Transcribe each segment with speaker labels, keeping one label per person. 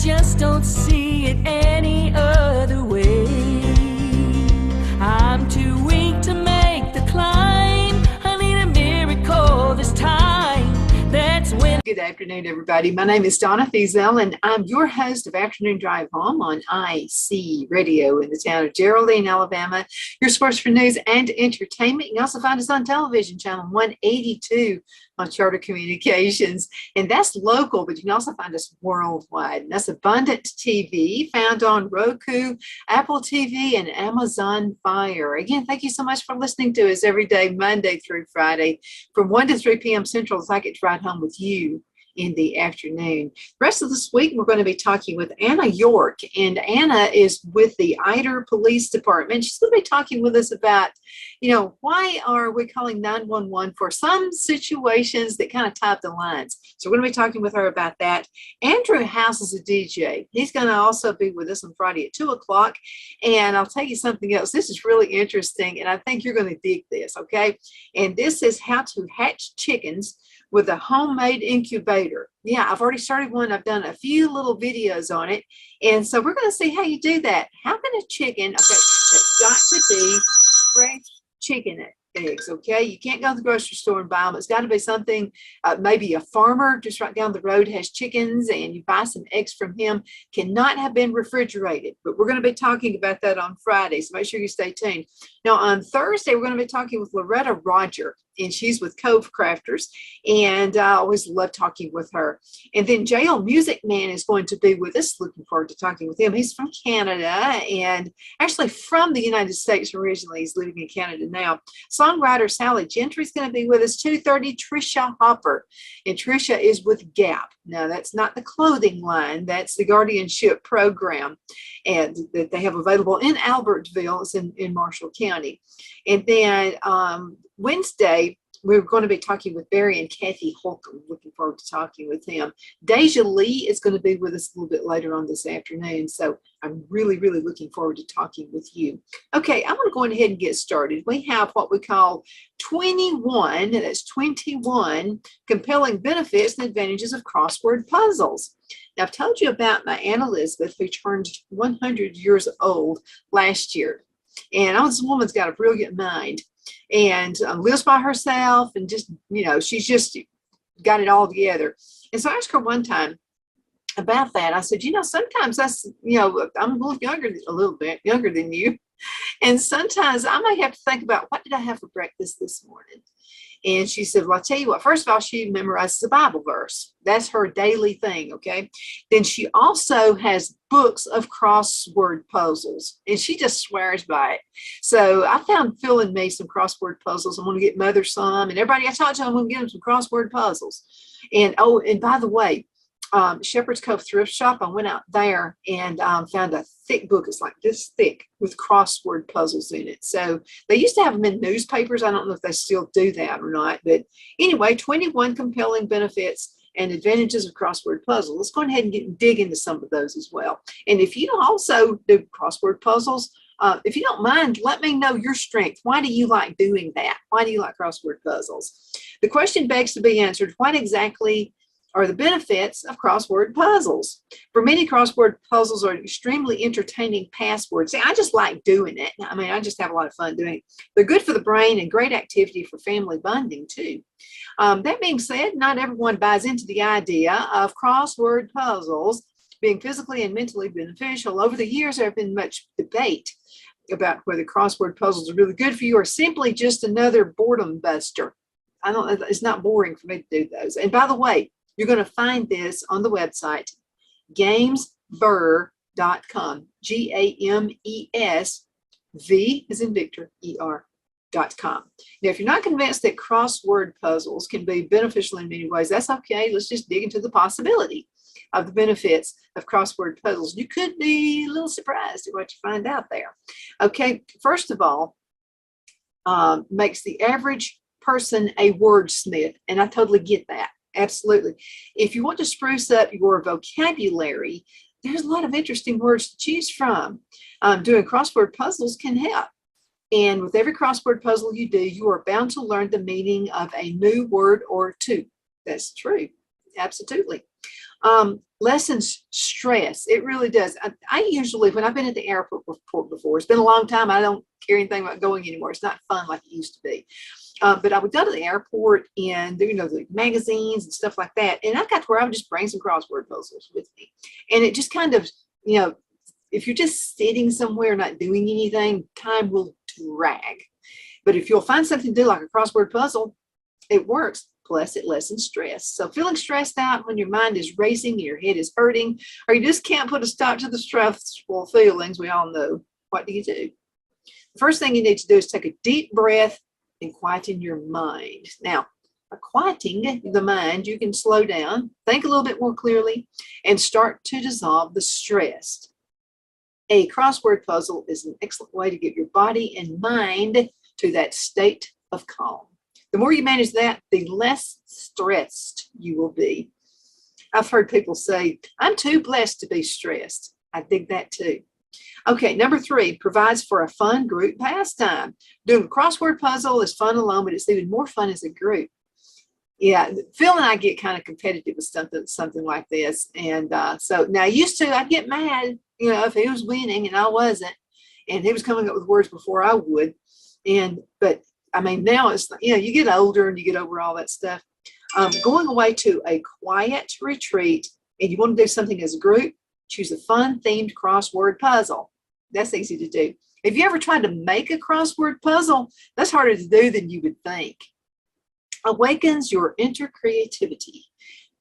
Speaker 1: just don't see it any other way. I'm too weak to make the climb. I need a miracle this time. That's when.
Speaker 2: Good afternoon, everybody. My name is Donna Feazell, and I'm your host of Afternoon Drive Home on IC Radio in the town of Geraldine, Alabama. Your source for news and entertainment. You can also find us on television, channel 182 on Charter Communications, and that's local, but you can also find us worldwide. And that's Abundant TV, found on Roku, Apple TV, and Amazon Fire. Again, thank you so much for listening to us every day, Monday through Friday, from 1 to 3 p.m. Central, as I get to ride home with you in the afternoon. The rest of this week, we're going to be talking with Anna York, and Anna is with the Ider Police Department. She's going to be talking with us about, why are we calling 911 for some situations that kind of top the lines. So we're going to be talking with her about that. Andrew House is a DJ. He's going to also be with us on Friday at 2 o'clock. And I'll tell you something else. This is really interesting, and I think you're going to dig this, okay? And this is how to hatch chickens with a homemade incubator. Yeah, I've already started one. I've done a few little videos on it. And so we're going to see how you do that. How can a chicken, that's got to be fresh chicken eggs, okay? You can't go to the grocery store and buy them. It's got to be something, maybe a farmer just right down the road has chickens and you buy some eggs from him. Cannot have been refrigerated, but we're going to be talking about that on Friday, so make sure you stay tuned. Now, on Thursday, we're going to be talking with Loretta Roger, and she's with Cove Crafters, and I always love talking with her. And then JL Music Man is going to be with us. Looking forward to talking with him. He's from Canada and actually from the United States originally. He's living in Canada now. Songwriter Sally Gentry is going to be with us. 2:30, Trisha Hopper. And Trisha is with Gap. Now, that's not the clothing line. That's the guardianship program and that they have available in Albertville. It's in Marshall County. And then Wednesday, we're going to be talking with Barry and Kathy Holcomb. Looking forward to talking with them. Deja Lee is going to be with us a little bit later on this afternoon. So I'm really, really looking forward to talking with you. Okay, I'm going to go ahead and get started. We have what we call 21, that's 21 compelling benefits and advantages of crossword puzzles. Now, I've told you about my Aunt Elizabeth, who turned 100 years old last year. And this woman's got a brilliant mind and lives by herself and just, she's just got it all together. And so I asked her one time about that. I said, sometimes that's, I'm a little bit younger than you. And sometimes I might have to think about, what did I have for breakfast this morning? And she said, well, I'll tell you what, first of all, she memorizes a Bible verse. That's her daily thing, okay? Then she also has books of crossword puzzles, and she just swears by it. So I found filling me some crossword puzzles. I'm going to get Mother some, and everybody I talk to, I'm going to get them some crossword puzzles. And by the way, Shepherd's Cove Thrift Shop, I went out there and found a thick book. It's like this thick with crossword puzzles in it. So they used to have them in newspapers. I don't know if they still do that or not. But anyway, 21 compelling benefits and advantages of crossword puzzles. Let's go ahead and dig into some of those as well. And if you also do crossword puzzles, if you don't mind, let me know your strength. Why do you like doing that? Why do you like crossword puzzles? The question begs to be answered. What exactly are the benefits of crossword puzzles? For many, crossword puzzles are extremely entertaining passwords. See, I just like doing it. I just have a lot of fun doing it. They're good for the brain and great activity for family bonding too. That being said, not everyone buys into the idea of crossword puzzles being physically and mentally beneficial. Over the years, there have been much debate about whether crossword puzzles are really good for you or simply just another boredom buster. It's not boring for me to do those. And by the way, you're going to find this on the website, gamesver.com, GAMES, V as in Victor, ER.com. Now, if you're not convinced that crossword puzzles can be beneficial in many ways, that's okay. Let's just dig into the possibility of the benefits of crossword puzzles. You could be a little surprised at what you find out there. Okay, first of all, makes the average person a wordsmith, and I totally get that. Absolutely. If you want to spruce up your vocabulary, there's a lot of interesting words to choose from. Doing crossword puzzles can help. And with every crossword puzzle you do, you are bound to learn the meaning of a new word or two. That's true. Absolutely. Lessens stress. It really does. I usually, when I've been at the airport before, it's been a long time. I don't care anything about going anymore. It's not fun like it used to be. But I would go to the airport and, the magazines and stuff like that. And I got to where I would just bring some crossword puzzles with me. And it just kind of, if you're just sitting somewhere not doing anything, time will drag. But if you'll find something to do like a crossword puzzle, it works. Plus, it lessens stress. So feeling stressed out when your mind is racing and your head is hurting, or you just can't put a stop to the stressful feelings, we all know, what do? The first thing you need to do is take a deep breath and quieten your mind. Now, by quieting the mind, you can slow down, think a little bit more clearly, and start to dissolve the stress. A crossword puzzle is an excellent way to get your body and mind to that state of calm. The more you manage that, the less stressed you will be. I've heard people say, I'm too blessed to be stressed. I dig that too. Okay, number 3, provides for a fun group pastime. Doing a crossword puzzle is fun alone, but it's even more fun as a group. Yeah, Phil and I get kind of competitive with something like this. And so now I'd get mad, if he was winning and I wasn't, and he was coming up with words before I would. But I mean, now it's, you get older and you get over all that stuff. Going away to a quiet retreat and you want to do something as a group, choose a fun themed crossword puzzle. That's easy to do. If you ever tried to make a crossword puzzle, that's harder to do than you would think. Awakens your inner creativity.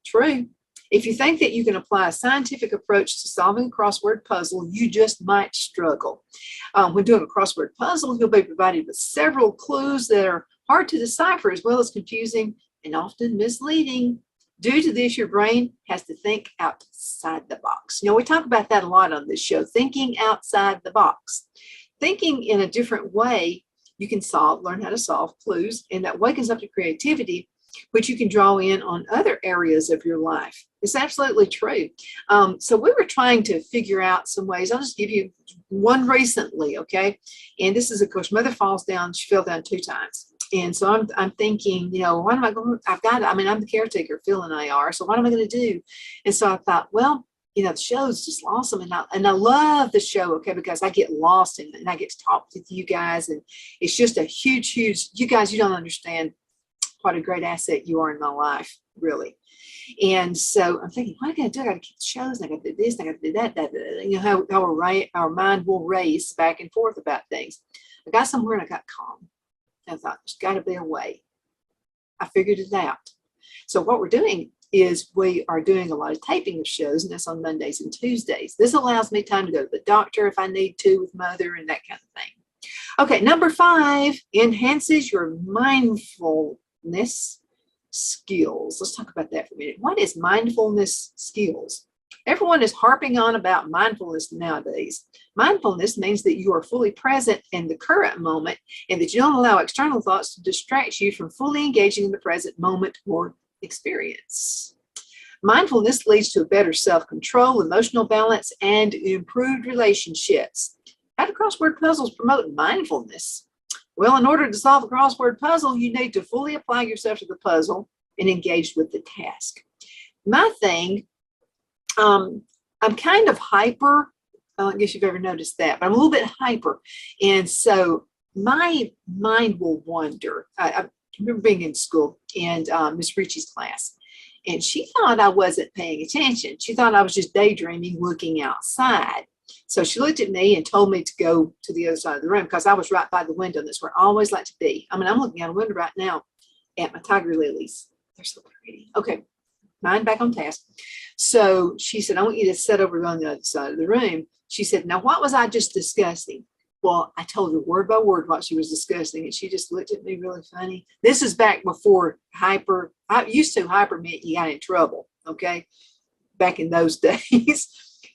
Speaker 2: True. If you think that you can apply a scientific approach to solving a crossword puzzle, you just might struggle. When doing a crossword puzzle, you'll be provided with several clues that are hard to decipher as well as confusing and often misleading. Due to this, your brain has to think outside the box. We talk about that a lot on this show, thinking outside the box. Thinking in a different way, you can learn how to solve clues, and that wakens up your creativity, which you can draw in on other areas of your life. It's absolutely true. So we were trying to figure out some ways. I'll just give you one recently, okay? And this is, of course, Mother falls down. She fell down 2 times. And so I'm thinking, what am I going to, I'm the caretaker, Phil and I are, so what am I going to do? And so I thought, well, the show's just awesome. And I love the show, okay, because I get lost and I get to talk with you guys. And it's just a huge, you guys, you don't understand what a great asset you are in my life, really. And so I'm thinking, what am I going to do? I got to keep the shows, and I got to do this, and I got to do that. How our mind will race back and forth about things. I got somewhere and I got calm. I thought, there's got to be a way. I figured it out. So what we're doing is we are doing a lot of taping of shows, and that's on Mondays and Tuesdays. This allows me time to go to the doctor if I need to with Mother and that kind of thing. Okay, number 5, enhances your mindfulness skills. Let's talk about that for a minute. What is mindfulness skills? Everyone is harping on about mindfulness nowadays. Mindfulness means that you are fully present in the current moment and that you don't allow external thoughts to distract you from fully engaging in the present moment or experience. Mindfulness leads to a better self-control, emotional balance, and improved relationships. How do crossword puzzles promote mindfulness? Well, in order to solve a crossword puzzle, you need to fully apply yourself to the puzzle and engage with the task. My thing, I'm kind of hyper. I guess you've ever noticed that, but I'm a little bit hyper. And so my mind will wander. I remember being in school and Miss Ritchie's class, and she thought I wasn't paying attention. She thought I was just daydreaming, looking outside. So she looked at me and told me to go to the other side of the room because I was right by the window. That's where I always like to be. I'm looking out a window right now at my tiger lilies. They're so pretty. Okay, mind back on task. So she said, I want you to sit over on the other side of the room. She said, now what was I just discussing? Well, I told her word by word what she was discussing, and she just looked at me really funny. This is back before hyper. I used to hyper meant you got in trouble, okay, back in those days.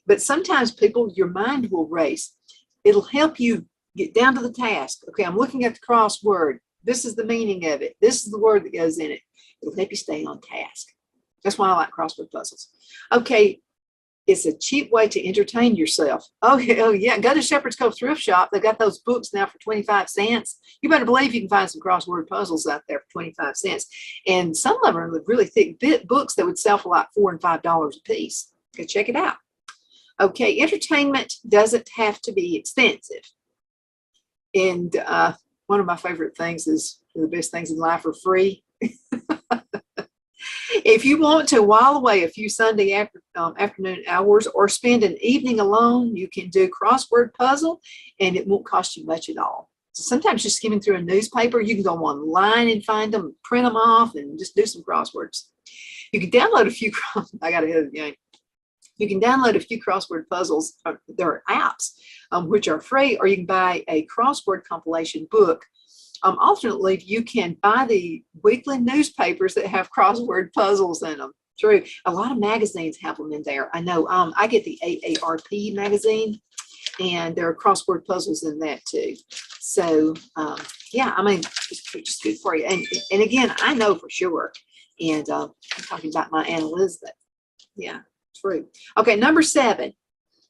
Speaker 2: But sometimes your mind will race. It'll help you get down to the task. Okay, I'm looking at the crossword. This is the meaning of it. This is the word that goes in it. It'll help you stay on task. That's why I like crossword puzzles. Okay, It's a cheap way to entertain yourself. Oh, yeah. Go to Shepherd's Cove Thrift Shop. They've got those books now for 25 cents. You better believe you can find some crossword puzzles out there for 25 cents. And some of them are really thick books that would sell for like $4 and $5 a piece. Go check it out. Okay, entertainment doesn't have to be expensive. And one of my favorite things is the best things in life are free. If you want to while away a few Sunday afternoon hours or spend an evening alone, you can do crossword puzzle and it won't cost you much at all. So sometimes just skimming through a newspaper, you can go online and find them, print them off, and just do some crosswords. You can download a few, I got ahead of the game. You can download a few crossword puzzles. There are apps which are free, or you can buy a crossword compilation book. Alternately, you can buy the weekly newspapers that have crossword puzzles in them. True. A lot of magazines have them in there. I know I get the AARP magazine, and there are crossword puzzles in that too. So, yeah, I mean, it's just good for you. And again, I know for sure. And I'm talking about my Aunt Elizabeth. Yeah, true. Okay, number 7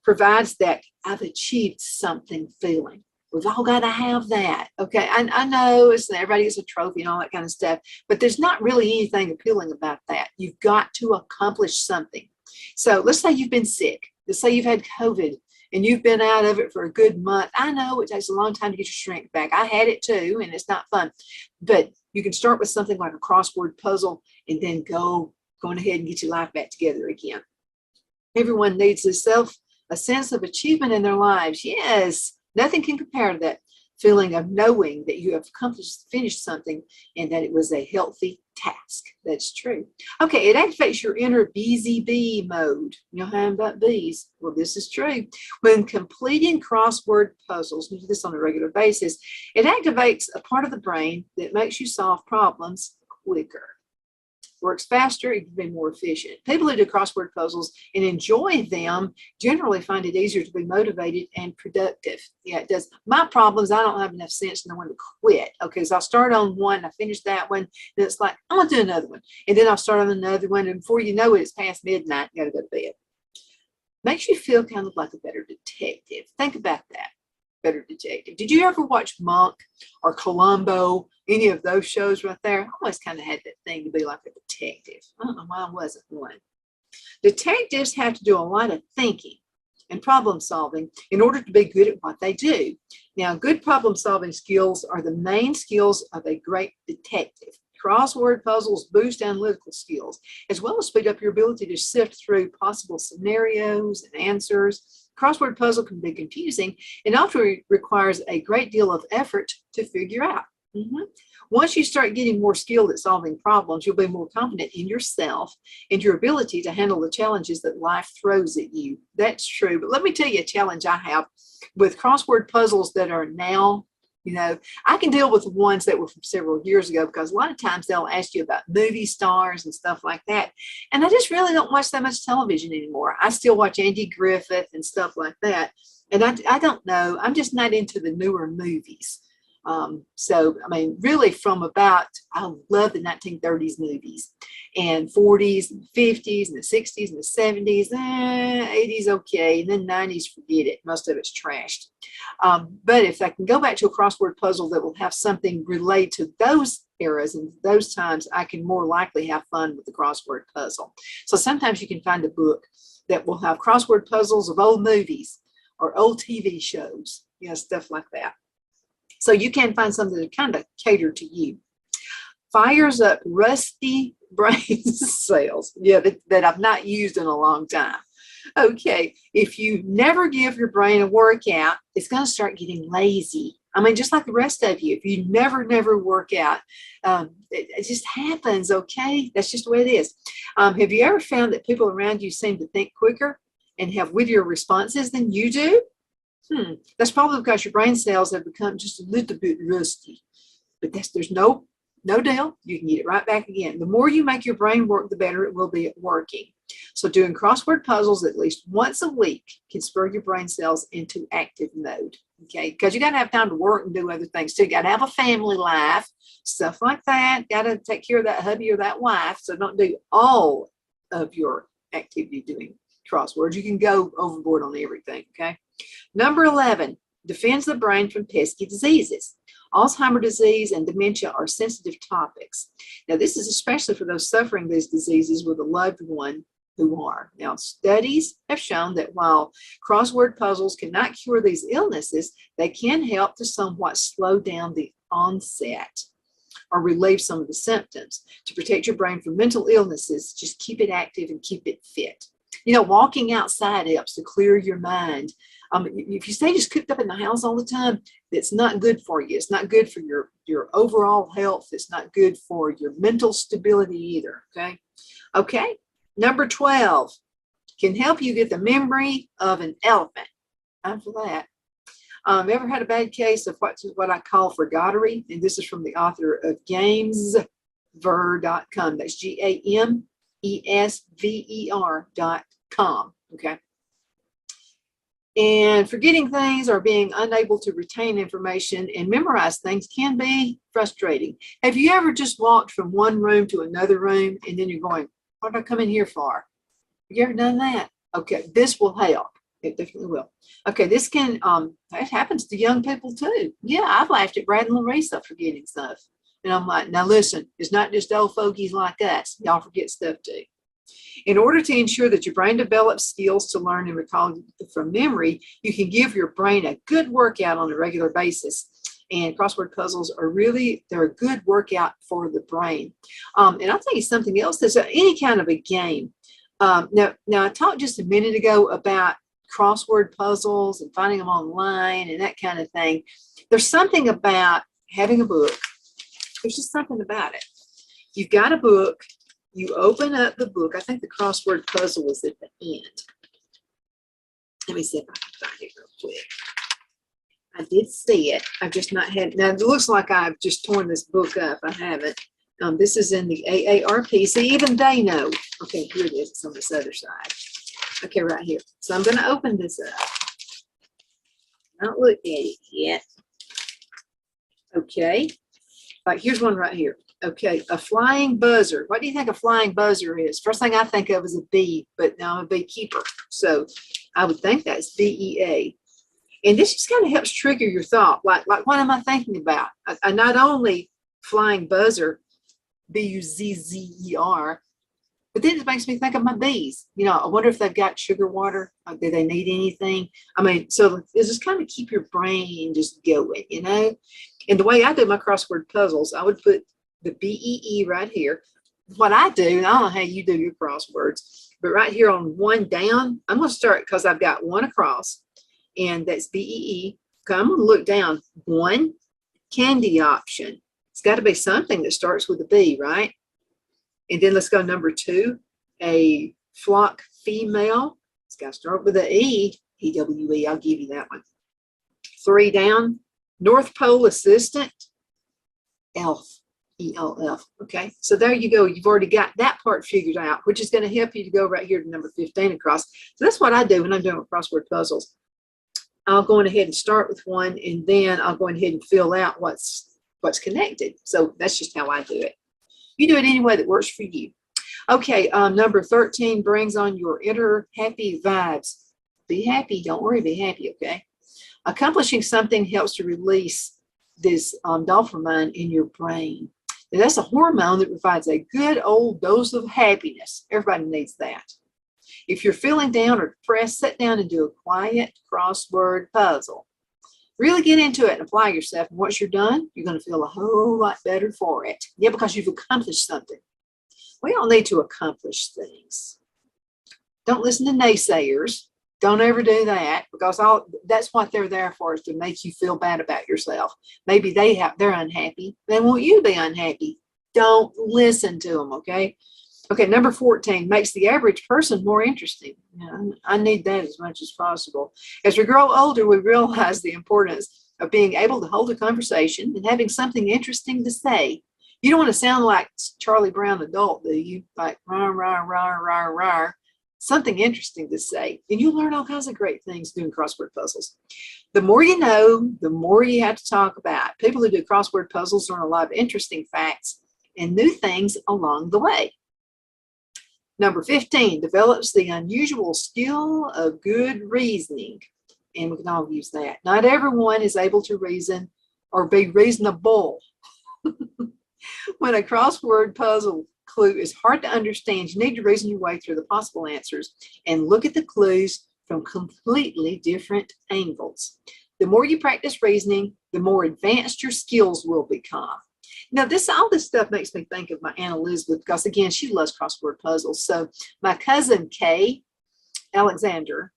Speaker 2: provides that I've achieved something feeling. We've all got to have that. Okay, I know everybody gets a trophy and all that kind of stuff, but there's not really anything appealing about that. You've got to accomplish something. So let's say you've been sick. Let's say you've had COVID and you've been out of it for a good month. I know it takes a long time to get your strength back. I had it too, and it's not fun. But you can start with something like a crossword puzzle and then going ahead and get your life back together again. Everyone needs a sense of achievement in their lives. Yes. Nothing can compare to that feeling of knowing that you have finished something and that it was a healthy task. That's true. Okay, it activates your inner busy bee mode. You know how I'm about bees? Well, this is true. When completing crossword puzzles, we do this on a regular basis, it activates a part of the brain that makes you solve problems quicker. Works faster, it can be more efficient. People who do crossword puzzles and enjoy them generally find it easier to be motivated and productive. Yeah, it does. My problem is I don't have enough sense to know when to quit. Okay, so I'll start on one, I finish that one, then it's like, I'm gonna do another one. And then I'll start on another one, and before you know it, it's past midnight, you gotta go to bed. Makes you feel kind of like a better detective. Think about that. Better detective. Did you ever watch Monk or Columbo? Any of those shows right there? I always kind of had that thing to be like a detective. I don't know why I wasn't one. Detectives have to do a lot of thinking and problem solving in order to be good at what they do. Now, good problem solving skills are the main skills of a great detective. Crossword puzzles boost analytical skills, as well as speed up your ability to sift through possible scenarios and answers. Crossword puzzle can be confusing and often requires a great deal of effort to figure out. Once you start getting more skilled at solving problems, you'll be more confident in yourself and your ability to handle the challenges that life throws at you. That's true. But let me tell you a challenge I have with crossword puzzles that are now. I can deal with the ones that were from several years ago because a lot of times they'll ask you about movie stars and stuff like that. And I just really don't watch that much television anymore. I still watch Andy Griffith and stuff like that. And I don't know. I'm just not into the newer movies. So, I mean, really from about, I love the 1930s movies and 40s and 50s and the 60s and the 70s, 80s, okay. And then 90s, forget it. Most of it's trashed. But if I can go back to a crossword puzzle that will have something related to those eras and those times, I can more likely have fun with the crossword puzzle. So sometimes you can find a book that will have crossword puzzles of old movies or old TV shows, stuff like that. So you can find something that kind of cater to you. Fires up rusty brain cells, that I've not used in a long time. Okay, if you never give your brain a workout, it's going to start getting lazy. I mean, just like the rest of you, if you never work out, it just happens, okay? That's just the way it is. Have you ever found that people around you seem to think quicker and have wittier responses than you do? That's probably because your brain cells have become just a little bit rusty. But there's no deal. You can get it right back again. The more you make your brain work, the better it will be at working. So doing crossword puzzles at least once a week can spur your brain cells into active mode. Okay, because you got to have time to work and do other things too. You got to have a family life, stuff like that. Got to take care of that hubby or that wife. So don't do all of your activity doing crosswords. You can go overboard on everything, okay? Number 11, defends the brain from pesky diseases. Alzheimer's disease and dementia are sensitive topics. Now, this is especially for those suffering these diseases with a loved one who are. Now, studies have shown that while crossword puzzles cannot cure these illnesses, they can help to somewhat slow down the onset or relieve some of the symptoms. To protect your brain from mental illnesses, just keep it active and keep it fit. You know, walking outside helps to clear your mind. If you stay just cooped up in the house all the time, it's not good for you. It's not good for your overall health. It's not good for your mental stability either, okay? Okay, number 12, can help you get the memory of an elephant. I'm for that. Ever had a bad case of what I call forgottery? And this is from the author of Gamesver.com. That's GAMESVER.com. Okay. And forgetting things or being unable to retain information and memorize things can be frustrating. Have you ever just walked from one room to another room and then you're going, what did I come in here for? Have you ever done that? Okay, this will help. It definitely will. Okay, this can, that happens to young people too. Yeah, I've laughed at Brad and Larissa forgetting stuff. And I'm like, now listen, it's not just old fogies like us. Y'all forget stuff too. In order to ensure that your brain develops skills to learn and recall from memory, you can give your brain a good workout on a regular basis. And crossword puzzles are really, they're a good workout for the brain. And I'll tell you something else. There's any kind of a game. Now I talked just a minute ago about crossword puzzles and finding them online and that kind of thing. There's something about having a book. There's just something about it. You've got a book. You open up the book. I think the crossword puzzle is at the end. Let me see if I can find it real quick. I did see it. I've just not had. Now, it looks like I've just torn this book up. I haven't. This is in the AARP. See, even they know. Okay, here it is. It's on this other side. Okay, right here. So I'm going to open this up. Not look at it yet. Okay. Like, here's one right here. Okay, a flying buzzer. What do you think a flying buzzer is? First thing I think of is a bee, but now I'm a beekeeper. So I would think that's BEA. And this just kind of helps trigger your thought. Like what am I thinking about? I not only flying buzzer, BUZZER, but then it makes me think of my bees. You know, I wonder if they've got sugar water. Do they need anything? I mean, so it's just kind of keep your brain just going, you know? And the way I do my crossword puzzles, I would put the BEE right here. What I do, I don't know how you do your crosswords, but right here on one down, I'm going to start because I've got one across, and that's BEE. Okay, I'm going to look down. One, candy option. It's got to be something that starts with a B, right? And then let's go number 2, a flock female. It's got to start with an E, EWE. I'll give you that one. 3 down, North Pole assistant, ELF. ELF. Okay, so there you go. You've already got that part figured out, which is going to help you to go right here to number 15 across. So that's what I do when I'm doing crossword puzzles. I'll go ahead and start with one, and then I'll go ahead and fill out what's connected. So that's just how I do it. You do it any way that works for you. Okay, number 13 brings on your inner happy vibes. Be happy. Don't worry. Be happy. Okay. Accomplishing something helps to release this dopamine in your brain. And that's a hormone that provides a good old dose of happiness. Everybody needs that. If you're feeling down or depressed, sit down and do a quiet crossword puzzle. Really get into it and apply yourself. And once you're done, you're going to feel a whole lot better for it. Yeah, because you've accomplished something. We all need to accomplish things. Don't listen to naysayers. Don't ever do that, because that's what they're there for, is to make you feel bad about yourself. Maybe they're unhappy. They want you to be unhappy. Don't listen to them, okay? Okay, number 14, makes the average person more interesting. I need that as much as possible. As we grow older, we realize the importance of being able to hold a conversation and having something interesting to say. You don't want to sound like Charlie Brown adult, do you? Like, rah, rah, rah, rah, rah. Something interesting to say, and you'll learn all kinds of great things doing crossword puzzles. The more you know, the more you have to talk about. People who do crossword puzzles learn a lot of interesting facts and new things along the way. Number 15, develops the unusual skill of good reasoning. And we can all use that. Not everyone is able to reason or be reasonable. When a crossword puzzle clue is hard to understand, you need to reason your way through the possible answers and look at the clues from completely different angles. The more you practice reasoning, the more advanced your skills will become. Now, all this stuff makes me think of my Aunt Elizabeth, because again, she loves crossword puzzles. So my cousin Kay Alexander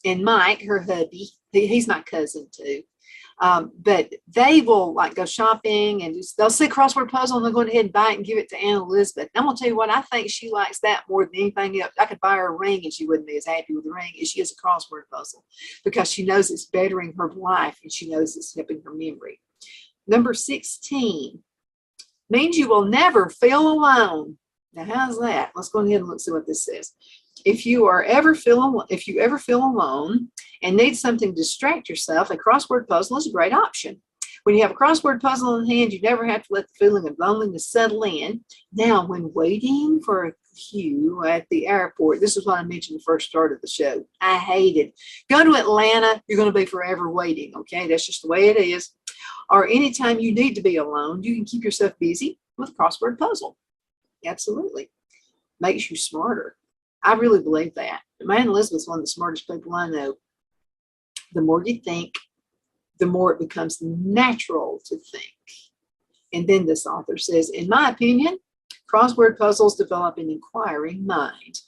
Speaker 2: and Mike, her hubby, he's my cousin too. But they will like go shopping and they'll see a crossword puzzle and they'll go ahead and buy it and give it to Aunt Elizabeth. And I'm gonna tell you what, I think she likes that more than anything else. I could buy her a ring and she wouldn't be as happy with the ring as she is a crossword puzzle, because she knows it's bettering her life and she knows it's helping her memory. Number 16 means you will never feel alone. Now, how's that? Let's go ahead and see what this says. If you ever feel alone and need something to distract yourself, a crossword puzzle is a great option. When you have a crossword puzzle in hand, you never have to let the feeling of loneliness settle in. Now, when waiting for a queue at the airport, this is what I mentioned the first start of the show. I hated. Go to Atlanta, you're going to be forever waiting, okay? That's just the way it is. Or anytime you need to be alone, you can keep yourself busy with a crossword puzzle. Absolutely. Makes you smarter. I really believe that. My Aunt Elizabeth's one of the smartest people I know. The more you think, the more it becomes natural to think. And then this author says, in my opinion, crossword puzzles develop an inquiring mind.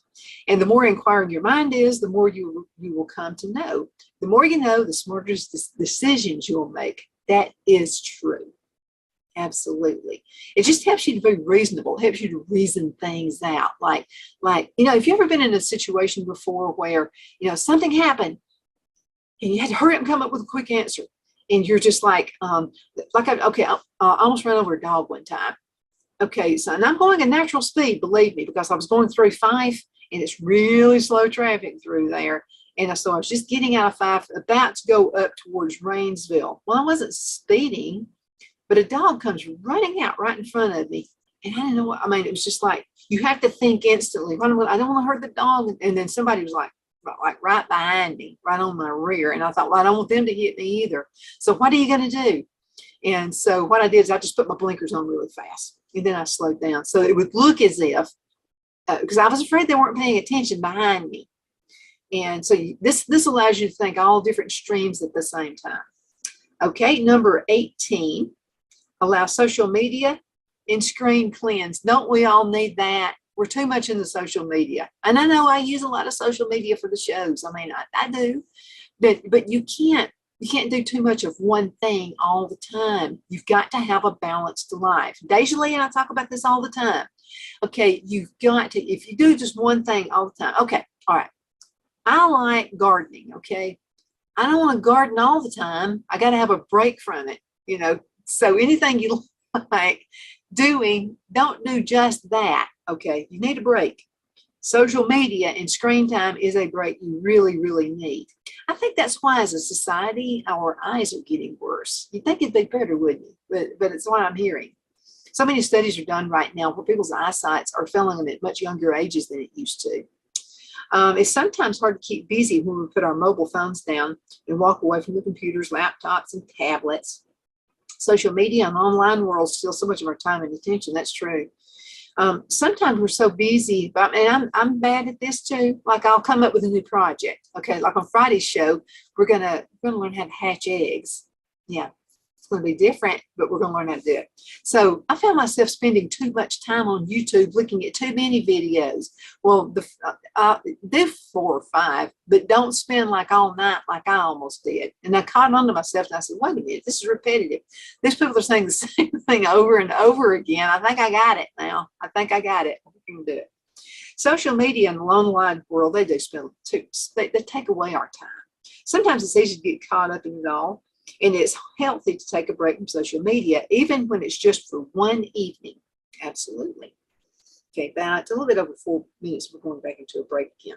Speaker 2: And the more inquiring your mind is, the more you will come to know. The more you know, the smarter decisions you'll make. That is true. Absolutely. It just helps you to be reasonable. It helps you to reason things out. Like, if you've ever been in a situation before where, something happened and you had to hurry up and come up with a quick answer. And you're just I almost ran over a dog one time. Okay, so and I'm going at natural speed, believe me, because I was going through 5 and it's really slow traffic through there. And so I was just getting out of 5, about to go up towards Rainsville. Well, I wasn't speeding, but a dog comes running out right in front of me. And I didn't know it was just like, you have to think instantly. I don't want to hurt the dog. And then somebody was like right behind me, right on my rear. And I thought, well, I don't want them to hit me either. So what are you going to do? And so what I did is I just put my blinkers on really fast. And then I slowed down. So it would look as if, because I was afraid they weren't paying attention behind me. And so this allows you to think all different streams at the same time. Okay, number 18, allow social media and screen cleanse. Don't we all need that? We're too much in the social media. And I know I use a lot of social media for the shows. I mean, I do. But you can't do too much of one thing all the time. You've got to have a balanced life. Deja Lee and I talk about this all the time. Okay, you've got to, if you do just one thing all the time. Okay, all right. I like gardening, okay? I don't want to garden all the time. I got to have a break from it, So anything you like doing, don't do just that, okay? You need a break. Social media and screen time is a break you really, really need. I think that's why as a society, our eyes are getting worse. You'd think it'd be better, wouldn't you? But it's what I'm hearing. So many studies are done right now where people's eyesights are failing at much younger ages than it used to. It's sometimes hard to keep busy when we put our mobile phones down and walk away from the computers, laptops, and tablets. Social media and online world steal so much of our time and attention. That's true. Sometimes we're so busy, and I'm bad at this too. Like I'll come up with a new project. Okay, like on Friday's show, we're gonna learn how to hatch eggs. Yeah. It's going to be different, but we're going to learn how to do it. So I found myself spending too much time on YouTube looking at too many videos. Well, do 4 or 5, but don't spend like all night like I almost did. And I caught on to myself and I said, wait a minute, this is repetitive. These people are saying the same thing over and over again. I think I got it now. I think I got it. We can do it. Social media and the online world, they do spend they take away our time. Sometimes it's easy to get caught up in it all. And it's healthy to take a break from social media, even when it's just for one evening. Absolutely. Okay, about it's a little bit over 4 minutes. We're going back into a break again.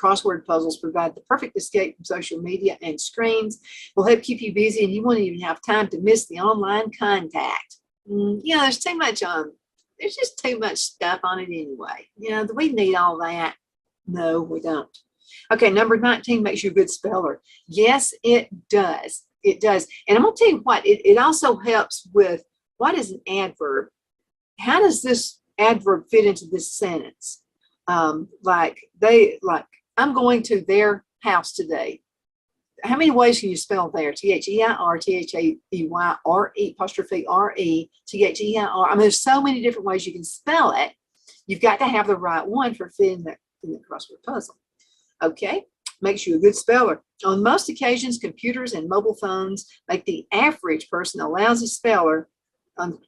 Speaker 2: Crossword puzzles provide the perfect escape from social media and screens. Will help keep you busy, and you won't even have time to miss the online contact. There's too much there's just too much stuff on it anyway. You know, do we need all that? No, we don't. Okay, number 19 makes you a good speller. Yes, it does. It does. And I'm going to tell you what, it also helps with what is an adverb? How does this adverb fit into this sentence? Like I'm going to their house today. How many ways can you spell there? T-H-E-I-R, T-H-A-E-Y-R-E, apostrophe R-E, T-H-E-I-R. I mean, there's so many different ways you can spell it. You've got to have the right one for fitting in the crossword puzzle. Okay, makes you a good speller. On most occasions, computers and mobile phones make the average person a lousy speller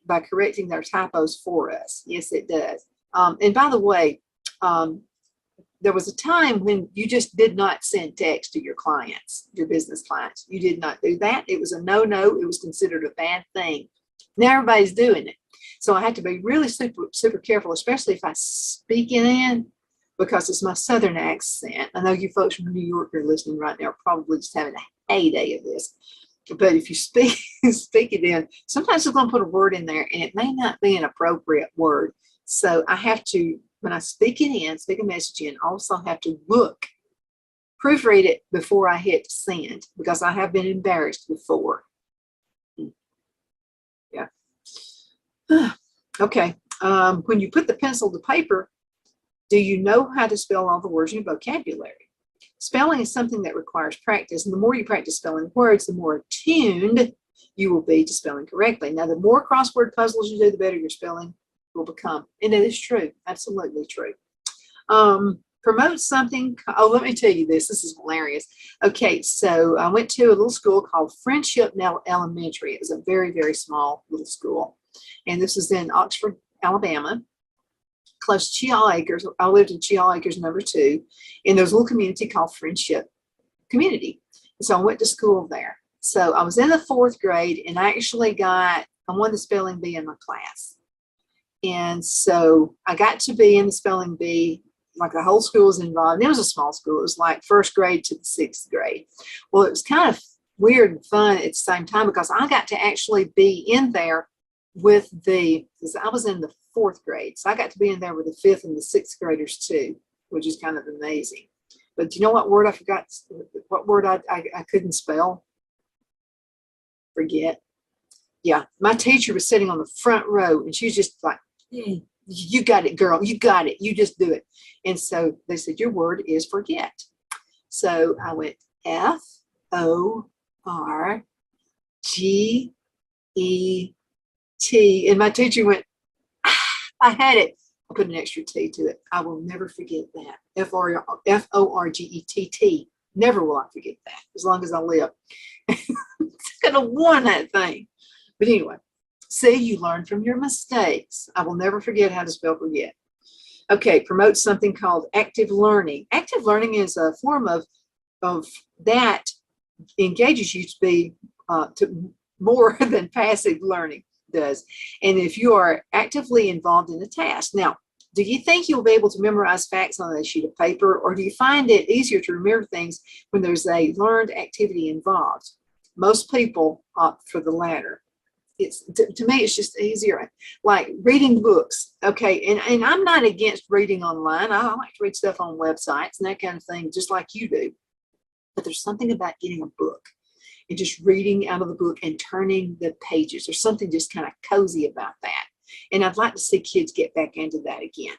Speaker 2: by correcting their typos for us. Yes, it does. And by the way, there was a time when you just did not send text to your clients, your business clients. You did not do that. It was a no-no. It was considered a bad thing. Now everybody's doing it. So I have to be really super careful, especially if I speak it in, because it's my Southern accent. I know you folks from New York are listening right now, probably just having a heyday of this. But if you speak it in, sometimes I'm going to put a word in there and it may not be an appropriate word. So I have to, when I speak it in, speak a message in, also have to proofread it before I hit send, because I have been embarrassed before. Yeah. Okay. When you put the pencil to paper, do you know how to spell all the words in your vocabulary? Spelling is something that requires practice, and the more you practice spelling words, the more attuned you will be to spelling correctly. Now, the more crossword puzzles you do, the better your spelling will become. And it is true, absolutely true. Promote something. Oh, let me tell you this. This is hilarious. Okay, so I went to a little school called Friendship Elementary. It was a very, very small little school. And this is in Oxford, Alabama, close to Chehaw Acres. I lived in Chehaw Acres #2, in there's a little community called Friendship Community. And so I went to school there. So I was in the 4th grade, and I won the spelling bee in my class. And so I got to be in the spelling bee, like the whole school was involved. And it was a small school. It was like 1st grade to the 6th grade. Well, it was kind of weird and fun at the same time, because I got to actually be in there because I was in the 4th grade. So I got to be in there with the 5th and the 6th graders too, which is kind of amazing. But do you know what word I forgot? What word I couldn't spell? Forget. Yeah, my teacher was sitting on the front row, and she was just like, you got it, girl. You got it. You just do it. And so they said, your word is forget. So I went F-O-R-G-E-T. And my teacher went, I had it. I put an extra T to it. I will never forget that. F-O-R-G-E-T-T. Never will I forget that, as long as I live. Could have won that thing. But anyway, see, you learn from your mistakes. I will never forget how to spell forget. Okay, promote something called active learning. Active learning is a form of that engages you to be to more than passive learning does. And if you are actively involved in a task. Now, do you think you'll be able to memorize facts on a sheet of paper, or do you find it easier to remember things when there's a learned activity involved? Most people opt for the latter. To me, it's just easier. Like reading books. Okay, and I'm not against reading online. I like to read stuff on websites and that kind of thing, just like you do. But there's something about getting a book and just reading out of the book and turning the pages. There's something just kind of cozy about that. And I'd like to see kids get back into that again.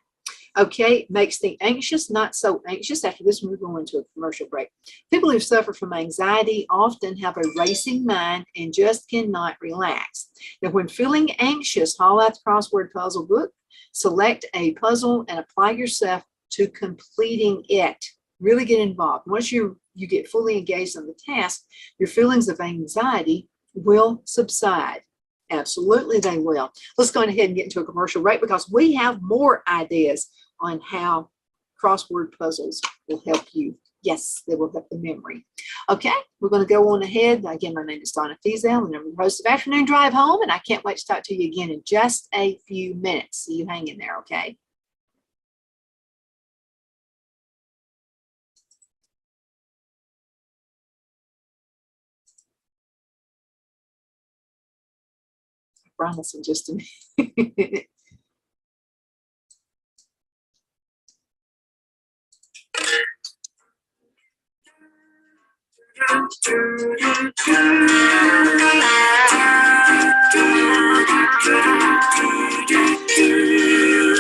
Speaker 2: Okay, makes the anxious not so anxious. After this, we're going to a commercial break. People who suffer from anxiety often have a racing mind and just cannot relax. Now, when feeling anxious, haul out the crossword puzzle book, select a puzzle, and apply yourself to completing it. Really get involved. Once you get fully engaged in the task, your feelings of anxiety will subside. Absolutely, they will. Let's go ahead and get into a commercial break, because we have more ideas on how crossword puzzles will help you. Yes, they will help the memory. Okay, we're going to go on ahead. Again, my name is Donna Feazell, and I'm the host of Afternoon Drive Home, and I can't wait to talk to you again in just a few minutes. See you hang in there, okay? I promise in just a minute.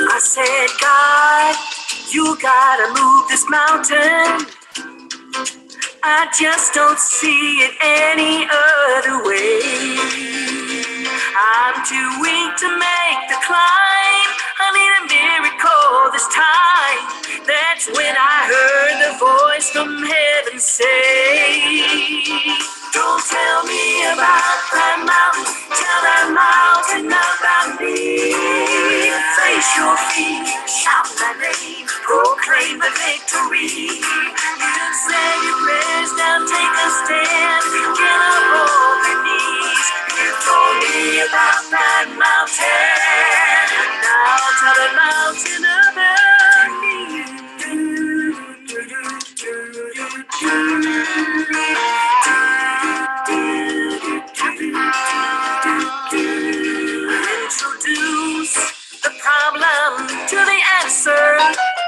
Speaker 1: I said, God, you gotta move this mountain. I just don't see it any other way. I'm too weak to make the climb. I need a miracle this time. That's when I heard the voice from heaven say, don't tell me about that mountain, tell that mountain about me. Face your feet, shout my name, proclaim the victory. You said your prayers, now take a stand, get up on your knees. You told me about that mountain, now tell the mountain about me. Introduce the problem to the answer,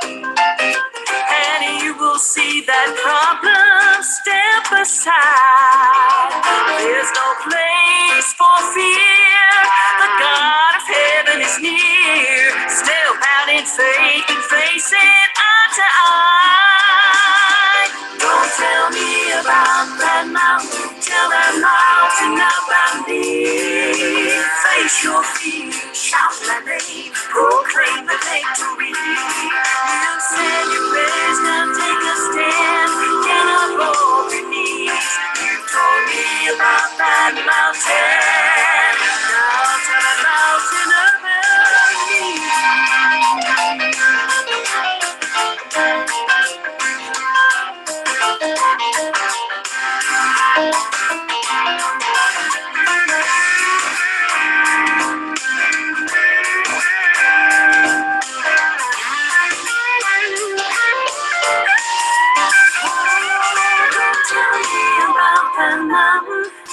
Speaker 1: and you will see that problem step aside. There's no place for fear. The God of heaven is near. Step out in faith and face it eye to eye. Don't tell me about that mountain, tell that mountain about me. Face your fear, shout my name, proclaim the victory. You said your prayers, now take a stand, get up on your knees. You told me about that mountain, now tell the mountain about me.